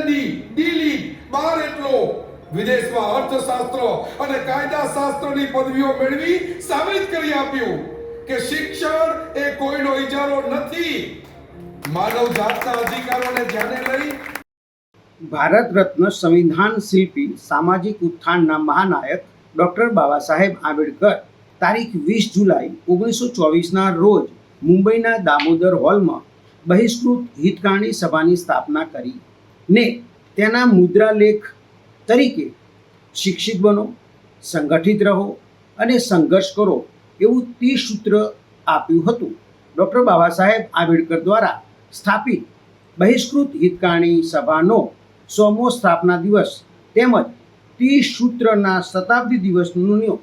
LLD, D.Litt, બાર એટલો વિદેશમાં અર્થશાસ્ત્ર અને કાયદાશાસ્ત્રની પદવીઓ મેળવી સાબિત કરી આપ્યું કે શિક્ષણ એ કોઈનો ઇજારો નથી, માનવ જાતના અધિકારોને ધ્યાને લઈ ભારત રત્ન સંવિધાન શિલ્પી સામાજિક ઉત્થાનના મહાનાયક ડૉક્ટર બાબા સાહેબ આંબેડકર તારીખ 20 જુલાઈ 1924ના રોજ મુંબઈના દામોદર હોલમાં બહિષ્કૃત હિતકારણી સભાની સ્થાપના કરી ને તેના મુદ્રાલેખ તરીકે શિક્ષિત બનો, સંગઠિત રહો અને સંઘર્ષ કરો એવું 30 સૂત્ર આપ્યું હતું. ડૉક્ટર બાબા સાહેબ આંબેડકર દ્વારા સ્થાપિત બહિષ્કૃત હિતકારણી સભાનો 100મો સ્થાપના દિવસ તેમજ 30 સૂત્રના શતાબ્દી દિવસનો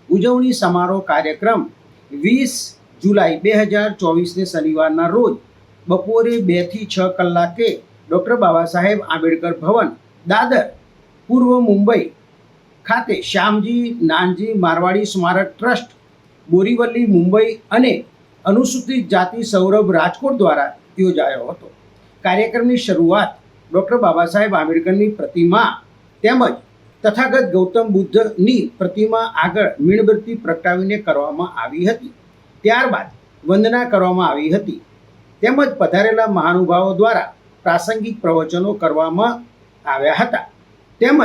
ઉજવણી સમારોહ કાર્યક્રમ 20 જુલાઈ 2024ને શનિવારના રોજ બપોરે 2 થી 6 કલાકે ડૉક્ટર બાબા સાહેબ આંબેડકર ભવન, દાદર, પૂર્વ મુંબઈ ખાતે શ્યામજી નાનજી મારવાડી સ્મારક ટ્રસ્ટ, બોરીવલી, મુંબઈ અને અનુસૂચિત જાતિ સૌરભ રાજકોટ દ્વારા યોજાયો હતો. કાર્યક્રમની શરૂઆત ડૉક્ટર બાબા સાહેબ આંબેડકરની પ્રતિમા તેમજ તથાગત ગૌતમ બુદ્ધની પ્રતિમા આગળ મીણબત્તી પ્રગટાવીને કરવામાં આવી હતી. ત્યારબાદ વંદના કરવામાં આવી હતી તેમજ પધારેલા મહાનુભાવો દ્વારા પ્રાસંગિક પ્રવચનો કરવામાં આવ્યા હતા તેમજ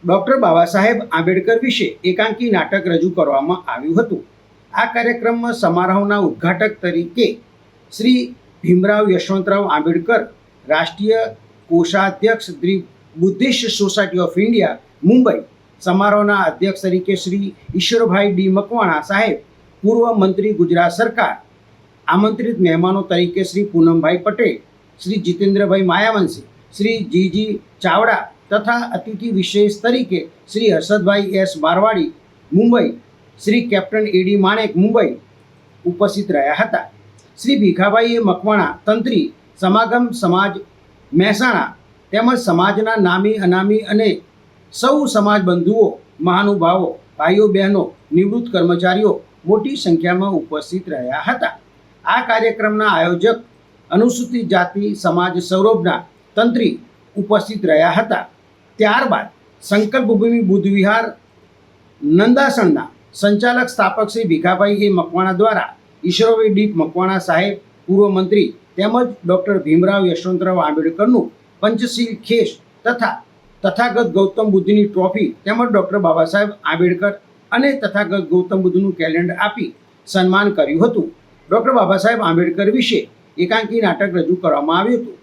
ડૉક્ટર બાબા સાહેબ આંબેડકર વિશે એકાંકી નાટક રજૂ કરવામાં આવ્યું હતું. આ કાર્યક્રમમાં સમારોહના ઉદ્ઘાટક તરીકે શ્રી ભીમરાવ યશવંતરાવ આંબેડકર, રાષ્ટ્રીય કોષાધ્યક્ષ Buddhist society of India Mumbai, સમારોહના અધ્યક્ષ તરીકે શ્રી ઈશ્વરભાઈ ડી મકવાણા સાહેબ, પૂર્વ મંત્રી ગુજરાત સરકાર, આમંત્રિત મહેમાનો તરીકે શ્રી પૂનમભાઈ પટેલ, શ્રી જીતેન્દ્રભાઈ માયાવંશી, શ્રી જીજી ચાવડા તથા અતિથિ વિશેષ તરીકે શ્રી હર્ષદભાઈ એસ મારવાડી મુંબઈ, શ્રી કેપ્ટન એડી માણેક મુંબઈ ઉપસ્થિત રહ્યા હતા. શ્રી ભીખાભાઈ મકવાણા તંત્રી, સમાગમ સમાજ મહેસાણા તેમજ સમાજના નામી અનામી અને સૌ સમાજ બંધુઓ, મહાનુભાવો, ભાઈઓ બહેનો, નિવૃત્ત કર્મચારીઓ મોટી સંખ્યામાં ઉપસ્થિત રહ્યા હતા. આ કાર્યક્રમના આયોજક અનુસૂચિત જાતિ સમાજ સૌરભના તંત્રી ઉપસ્થિત રહ્યા હતા. ત્યારબાદ સંકલ્પ ભૂમિ બુદ્ધ વિહાર નંદાસણના સંચાલક સ્થાપક શ્રી ભીખાભાઈ એ મકવાણા દ્વારા ઈશ્વરભાઈ ડી મકવાણા સાહેબ, પૂર્વ મંત્રી તેમજ ડૉક્ટર ભીમરાવ યશવંતરાવ આંબેડકરનું પંચશીલ ખેસ તથા તથાગત ગૌતમ બુદ્ધની ટ્રોફી તેમજ ડૉક્ટર બાબા સાહેબ આંબેડકર અને તથાગત ગૌતમ બુદ્ધનું કેલેન્ડર આપી સન્માન કર્યું હતું. ડૉક્ટર બાબા સાહેબ આંબેડકર વિશે એકાંકી નાટક રજૂ કરવામાં આવ્યું હતું.